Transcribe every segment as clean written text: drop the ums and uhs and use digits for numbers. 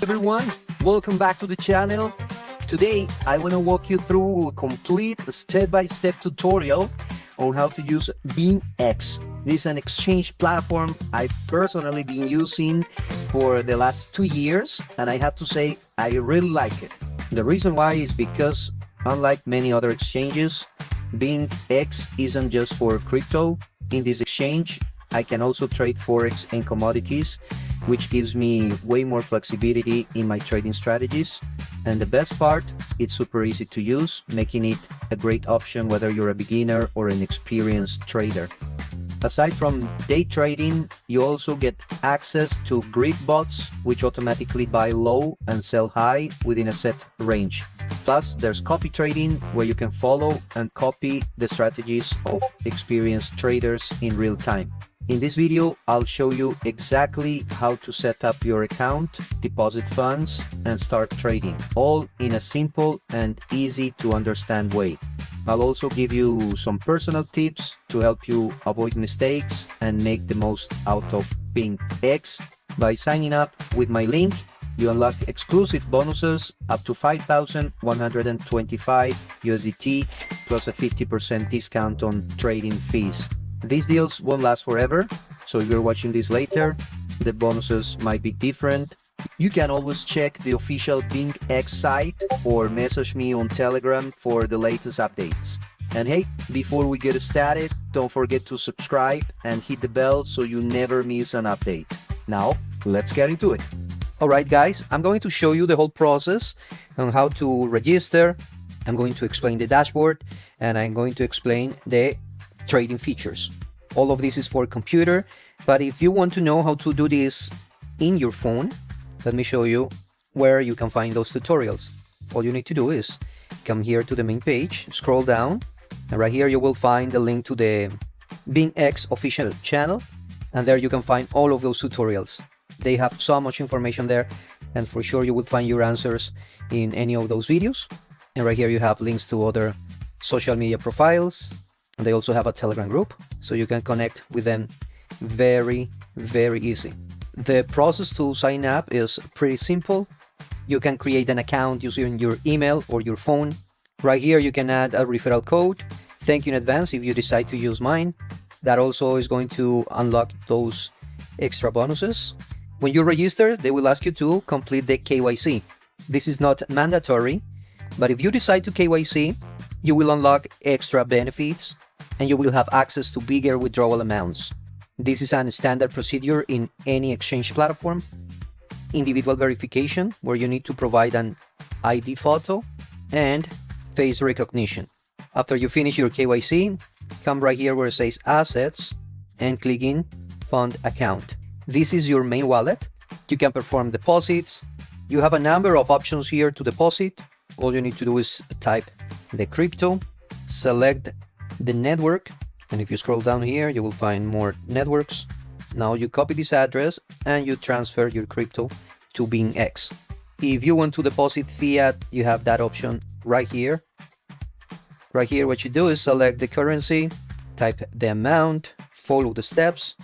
Everyone, welcome back to the channel. Today I want to walk you through a complete step-by-step tutorial on how to use BingX. This is an exchange platform I've personally been using for the last 2 years, and I have to say I really like it. The reason why is because, unlike many other exchanges, BingX isn't just for crypto. In this exchange, I can also trade Forex and commodities, which gives me way more flexibility in my trading strategies. And the best part, it's super easy to use, making it a great option whether you're a beginner or an experienced trader. Aside from day trading, you also get access to grid bots, which automatically buy low and sell high within a set range. Plus, there's copy trading, where you can follow and copy the strategies of experienced traders in real time. In this video, I'll show you exactly how to set up your account, deposit funds, and start trading, all in a simple and easy to understand way. I'll also give you some personal tips to help you avoid mistakes and make the most out of BingX. By signing up with my link, you unlock exclusive bonuses up to 5,125 USDT plus a 50% discount on trading fees. These deals won't last forever, so if you're watching this later, the bonuses might be different. You can always check the official BingX site or message me on Telegram for the latest updates. And hey, before we get started, don't forget to subscribe and hit the bell so you never miss an update. Now, let's get into it. Alright guys, I'm going to show you the whole process on how to register. I'm going to explain the dashboard, and I'm going to explain the trading features. All of this is for computer, but if you want to know how to do this in your phone, let me show you where you can find those tutorials. All you need to do is come here to the main page, scroll down, and right here you will find the link to the BingX official channel, and there you can find all of those tutorials. They have so much information there, and for sure you will find your answers in any of those videos. And right here you have links to other social media profiles. And they also have a Telegram group, so you can connect with them very easy. The process to sign up is pretty simple. You can create an account using your email or your phone. Right here you can add a referral code. Thank you in advance if you decide to use mine. That also is going to unlock those extra bonuses. When you register, they will ask you to complete the KYC. This is not mandatory, but if you decide to KYC, you will unlock extra benefits and you will have access to bigger withdrawal amounts. This is a standard procedure in any exchange platform. Individual verification, where you need to provide an ID photo and face recognition. After you finish your KYC, come right here where it says Assets and click in Fund Account. This is your main wallet. You can perform deposits. You have a number of options here to deposit. All you need to do is type the crypto, select the network, and if you scroll down here you will find more networks. Now you copy this address and you transfer your crypto to BingX. If you want to deposit fiat, you have that option right here. Right here what you do is select the currency, type the amount, follow the steps.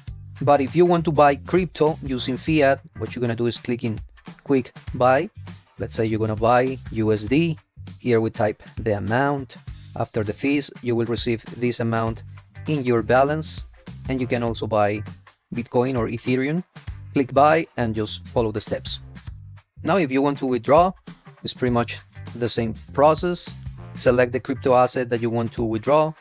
But if you want to buy crypto using fiat, what you're gonna do is click in Quick Buy. Let's say you're gonna buy USD. Here we type the amount. After the fees, you will receive this amount in your balance, and you can also buy Bitcoin or Ethereum. Click buy and just follow the steps. Now if you want to withdraw, it's pretty much the same process. Select the crypto asset that you want to withdraw.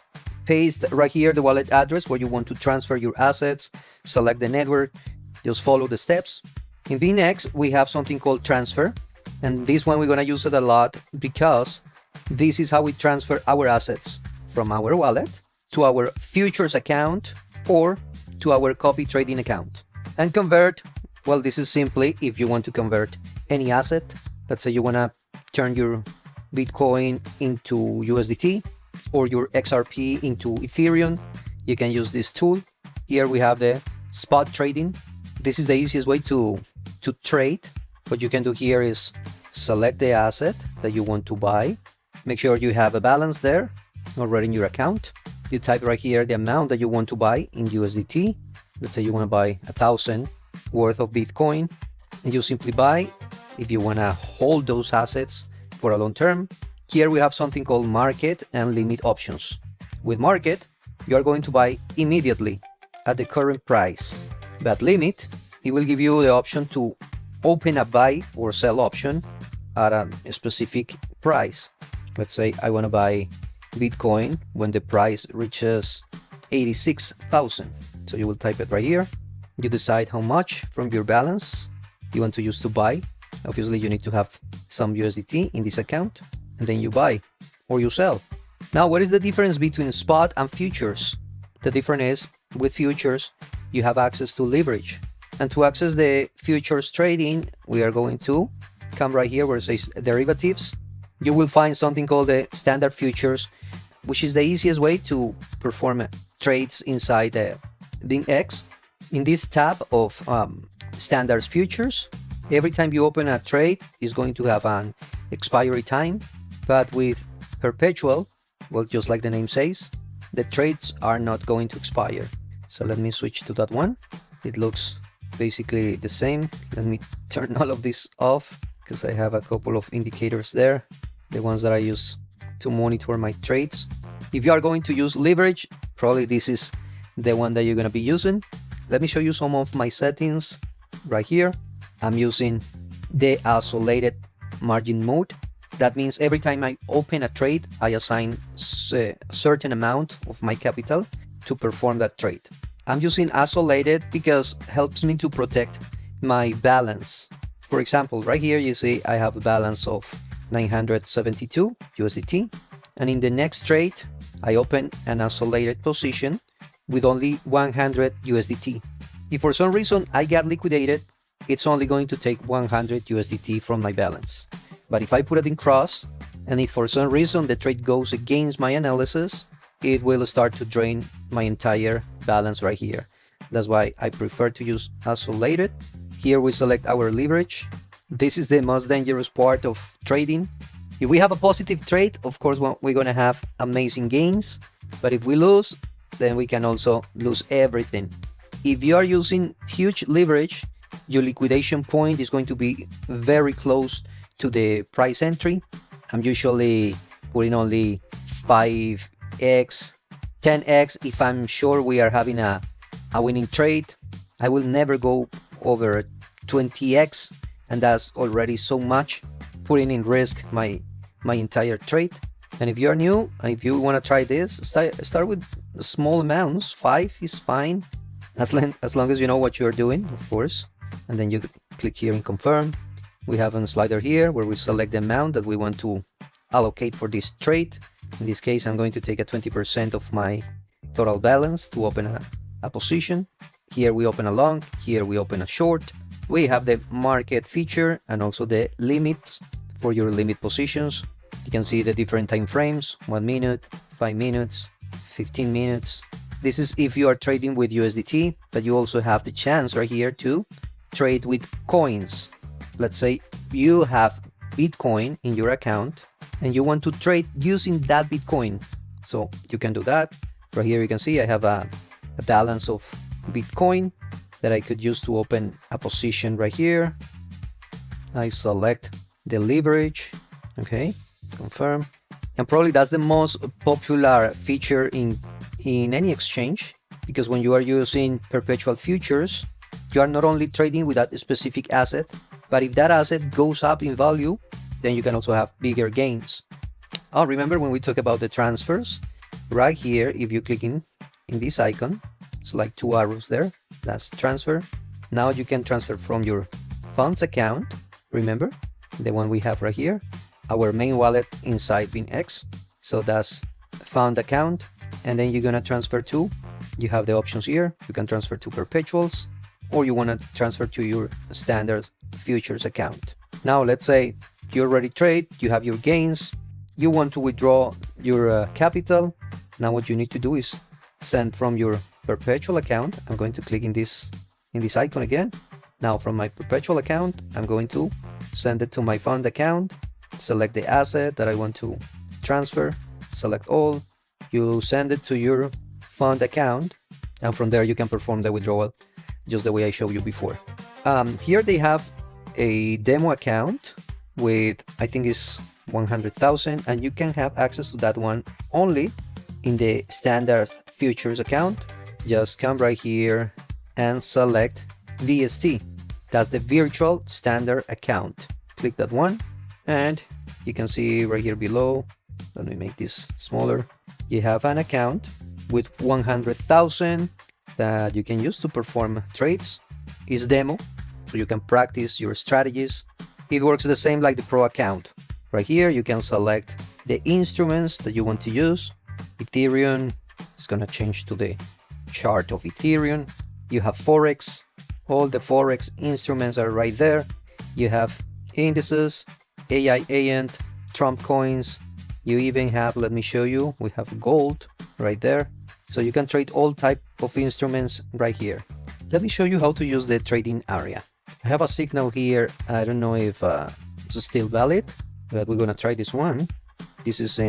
Paste right here the wallet address where you want to transfer your assets. Select the network. Just follow the steps. In BingX, we have something called transfer. And this one we're going to use it a lot because this is how we transfer our assets from our wallet to our futures account or to our copy trading account. And convert, well, this is simply if you want to convert any asset. Let's say you want to turn your Bitcoin into USDT or your XRP into Ethereum. You can use this tool. Here we have the spot trading. This is the easiest way to trade. What you can do here is select the asset that you want to buy. Make sure you have a balance there already in your account. You type right here the amount that you want to buy in USDT. Let's say you want to buy 1,000 worth of Bitcoin, and you simply buy. if you want to hold those assets for a long term. Here we have something called market and limit options. With market, you are going to buy immediately at the current price. But limit, it will give you the option to open a buy or sell option at a specific price. Let's say I want to buy Bitcoin when the price reaches 86,000. So you will type it right here. You decide how much from your balance you want to use to buy. Obviously, you need to have some USDT in this account, and then you buy or you sell. Now, what is the difference between spot and futures? The difference is with futures, you have access to leverage. And to access the futures trading, we are going to come right here where it says derivatives. You will find something called the standard futures, which is the easiest way to perform trades inside the BingX. In this tab of standards futures, every time you open a trade is going to have an expiry time. But with perpetual, well, just like the name says, the trades are not going to expire. So let me switch to that one. It looks basically the same. Let me turn all of this off because I have a couple of indicators there, the ones that I use to monitor my trades. If you are going to use leverage, probably this is the one that you're going to be using. Let me show you some of my settings right here. I'm using the isolated margin mode. That means every time I open a trade, I assign a certain amount of my capital to perform that trade. I'm using isolated because it helps me to protect my balance. For example, right here you see I have a balance of 972 USDT, and in the next trade I open an isolated position with only 100 USDT. If for some reason I get liquidated, it's only going to take 100 USDT from my balance. But if I put it in cross, and if for some reason the trade goes against my analysis, it will start to drain my entire balance right here. That's why I prefer to use isolated. Here we select our leverage. This is the most dangerous part of trading. If we have a positive trade, of course, we're going to have amazing gains. But if we lose, then we can also lose everything. If you are using huge leverage, your liquidation point is going to be very close to the price entry. I'm usually putting only 5x, 10x if I'm sure we are having a winning trade. I will never go over 20x, and that's already so much, putting in risk my entire trade. And if you are new and if you want to try this, start with small amounts. 5 is fine, as long as you know what you're doing, of course. And then you click here and confirm. We have a slider here where we select the amount that we want to allocate for this trade. In this case, I'm going to take a 20% of my total balance to open a position. Here we open a long, here we open a short. We have the market feature and also the limits for your limit positions. You can see the different time frames: 1 minute, 5 minutes, 15 minutes. This is if you are trading with USDT, but you also have the chance right here to trade with coins. Let's say you have Bitcoin in your account and you want to trade using that Bitcoin. So you can do that. Right here you can see I have a balance of Bitcoin that I could use to open a position right here. I select the leverage. Okay, confirm. And probably that's the most popular feature in any exchange, because when you are using perpetual futures, you are not only trading with that specific asset, but if that asset goes up in value, then you can also have bigger gains. Oh, remember when we talked about the transfers? Right here, if you click in this icon, it's like 2 arrows there, that's transfer. Now you can transfer from your funds account, remember, the one we have right here, our main wallet inside BingX. So that's fund account, and then you're gonna transfer to, you have the options here, you can transfer to perpetuals, or you want to transfer to your standard futures account. Now let's say you already trade, you have your gains, you want to withdraw your capital. Now what you need to do is send from your perpetual account. I'm going to click in this icon again. Now from my perpetual account, I'm going to send it to my fund account, select the asset that I want to transfer, select all, you send it to your fund account, and from there you can perform the withdrawal just the way I showed you before. Here they have a demo account with, I think it's 100,000, and you can have access to that one only in the standard futures account. Just come right here and select VST. That's the virtual standard account. Click that one, and you can see right here below, let me make this smaller, you have an account with 100,000 that you can use to perform trades. It's demo, so you can practice your strategies. It works the same like the pro account. Right here you can select the instruments that you want to use. Ethereum is gonna change to the chart of Ethereum. You have Forex, all the Forex instruments are right there. You have indices, AI agent, Trump coins. You even have, let me show you, we have gold right there. So you can trade all type of instruments right here. Let me show you how to use the trading area. I have a signal here. I don't know if it's still valid, but we're gonna try this one. This is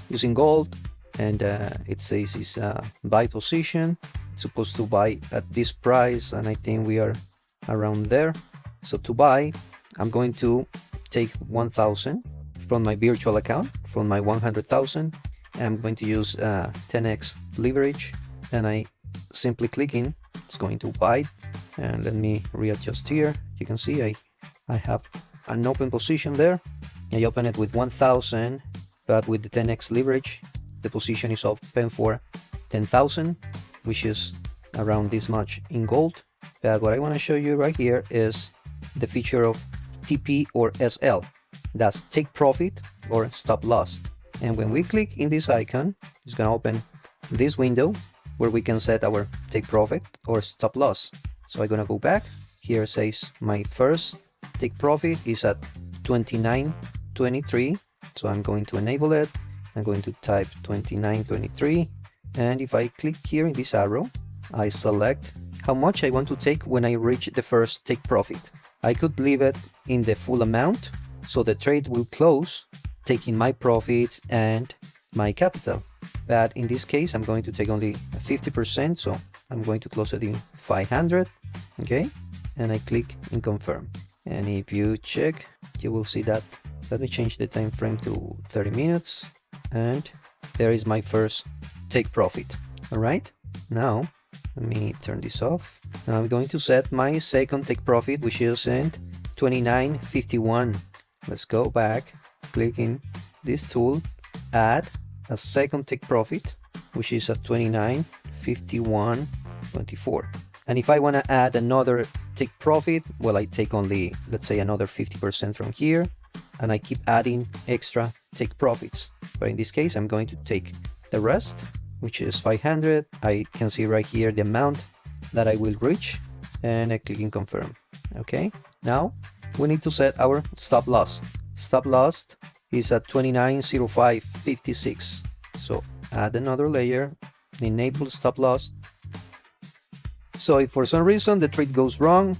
using gold, and it says it's buy position. It's supposed to buy at this price, and I think we are around there. So to buy, I'm going to take 1,000 from my virtual account, from my 100,000. I'm going to use 10x leverage, and I simply clicking, it's going to buy. And let me readjust here. You can see I have an open position there. I open it with 1,000, but with the 10x leverage, the position is open for 10,000, which is around this much in gold. But what I want to show you right here is the feature of TP or SL. That's take profit or stop loss. And when we click in this icon, it's going to open this window where we can set our take profit or stop loss. So I'm going to go back. Here it says my first take profit is at 29.23. So I'm going to enable it. I'm going to type 29.23. And if I click here in this arrow, I select how much I want to take when I reach the first take profit. I could leave it in the full amount, so the trade will close, taking my profits and my capital. But in this case, I'm going to take only 50%, so I'm going to close it in 500, okay? And I click in confirm. And if you check, you will see that, let me change the time frame to 30 minutes, and there is my first take profit. All right, now let me turn this off. Now I'm going to set my second take profit, which is in 29.51. Let's go back, click in this tool, add a second take profit, which is at 29.51.24. And if I want to add another take profit, well, I take only, let's say, another 50% from here, and I keep adding extra take profits. But in this case, I'm going to take the rest, which is 500. I can see right here the amount that I will reach, and I click in confirm. Okay, now we need to set our stop loss. Stop loss is at 29.0556. So add another layer, enable stop loss. So if for some reason the trade goes wrong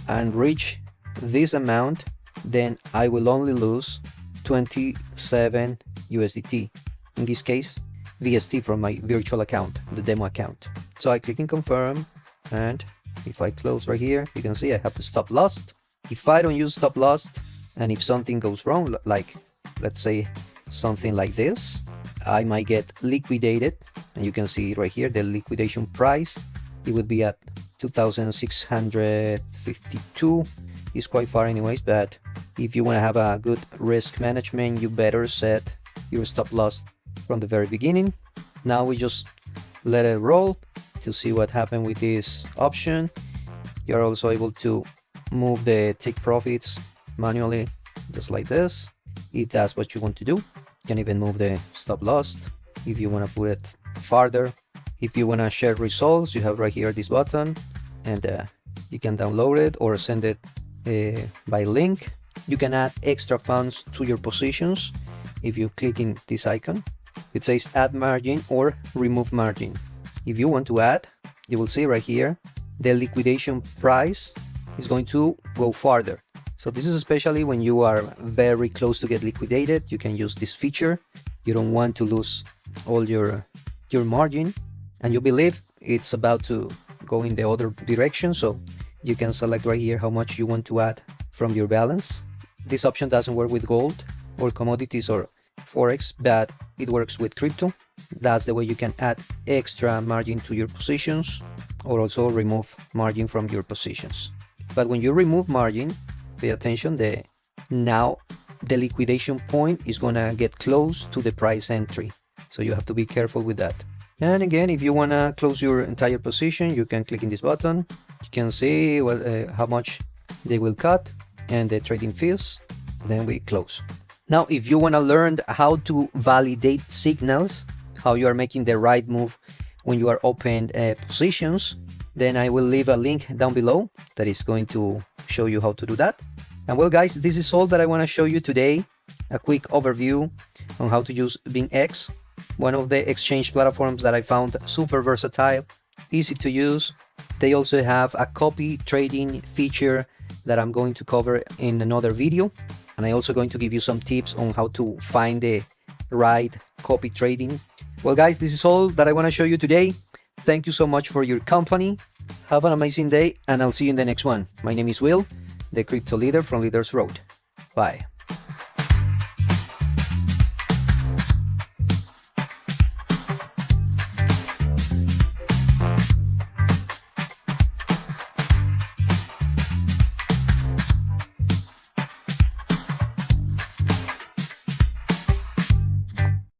and reach this amount, then I will only lose 27 USDT. In this case, VST from my virtual account, the demo account. So I click in confirm, and if I close right here, you can see I have the stop loss. If I don't use stop loss, and if something goes wrong, like let's say something like this, I might get liquidated. And you can see right here the liquidation price. It would be at 2,652. It's quite far anyways, but if you want to have a good risk management, you better set your stop loss from the very beginning. Now we just let it roll to see what happened with this option. You're also able to move the take profits manually, just like this, if that's what you want to do. You can even move the stop loss if you want to put it farther. If you want to share results, you have right here this button, and you can download it or send it by link. You can add extra funds to your positions. If you click in this icon, it says add margin or remove margin. If you want to add, you will see right here the liquidation price is going to go farther. So this is especially when you are very close to get liquidated. You can use this feature. You don't want to lose all your margin, and you believe it's about to go in the other direction, so you can select right here how much you want to add from your balance. This option doesn't work with gold or commodities or Forex, but it works with crypto. That's the way you can add extra margin to your positions or also remove margin from your positions. But when you remove margin, pay attention, now the liquidation point is gonna get close to the price entry. So you have to be careful with that. And again, if you wanna close your entire position, you can click in this button. You can see how much they will cut and the trading fees. Then we close. Now, if you wanna learn how to validate signals, how you are making the right move when you are open positions, then I will leave a link down below that is going to show you how to do that. And well, guys, this is all that I want to show you today. A quick overview on how to use BingX, one of the exchange platforms that I found super versatile, easy to use. They also have a copy trading feature that I'm going to cover in another video. And I'm also going to give you some tips on how to find the right copy trading. Well, guys, this is all that I want to show you today. Thank you so much for your company. Have an amazing day, and I'll see you in the next one. My name is Will, the crypto leader from Leaders Road. Bye.